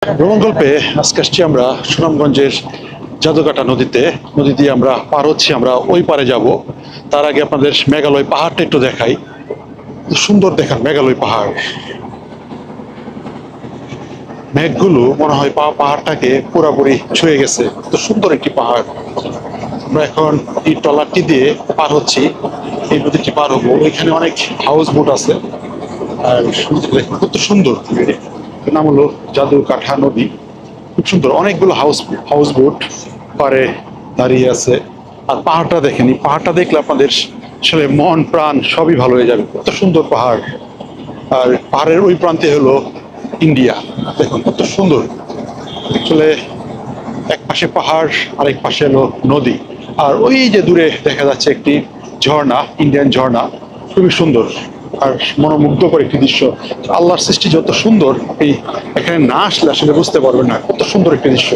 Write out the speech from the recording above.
ভ্রমণ গল্পে আজকে আসছি আমরা সুনামগঞ্জের জাদুকাটা নদী দিয়ে আমরা পার হচ্ছি, আমরা ওই পারে যাব। তার আগে আপনাদের মেঘালয় পাহাড়টা একটু দেখাই। সুন্দর দেখার মেঘালয় পাহাড়, মেঘগুলো মনে হয় পাহাড়টাকে পুরাপুরি ছুঁয়ে গেছে। তো সুন্দর একটি পাহাড়। আমরা এখন এই ট্রলারটি দিয়ে পার হচ্ছি, এই নদীটি পার হবো। ওইখানে অনেক হাউস বোট আছে, আর কত সুন্দর। এর নাম হলো জাদুকাঠা নদী। খুব সুন্দর, অনেকগুলো হাউস বোট পারে দাঁড়িয়ে আছে। আর পাহাড়টা দেখেন, এই পাহাড়টা দেখলে আপনাদের আসলে মন প্রাণ সবই ভালো হয়ে যাবে। কত সুন্দর পাহাড়। আর পাহাড়ের ওই প্রান্তে হলো ইন্ডিয়া। দেখুন কত সুন্দর। আসলে এক পাশে পাহাড়, আরেক পাশে হলো নদী। আর ওই যে দূরে দেখা যাচ্ছে একটি ঝর্ণা, ইন্ডিয়ান ঝর্ণা, খুবই সুন্দর আর মনোমুগ্ধকর একটি দৃশ্য। আল্লাহর সৃষ্টি যত সুন্দর, আপনি এখানে না আসলে আসলে বুঝতে পারবেন না কত সুন্দর একটি দৃশ্য।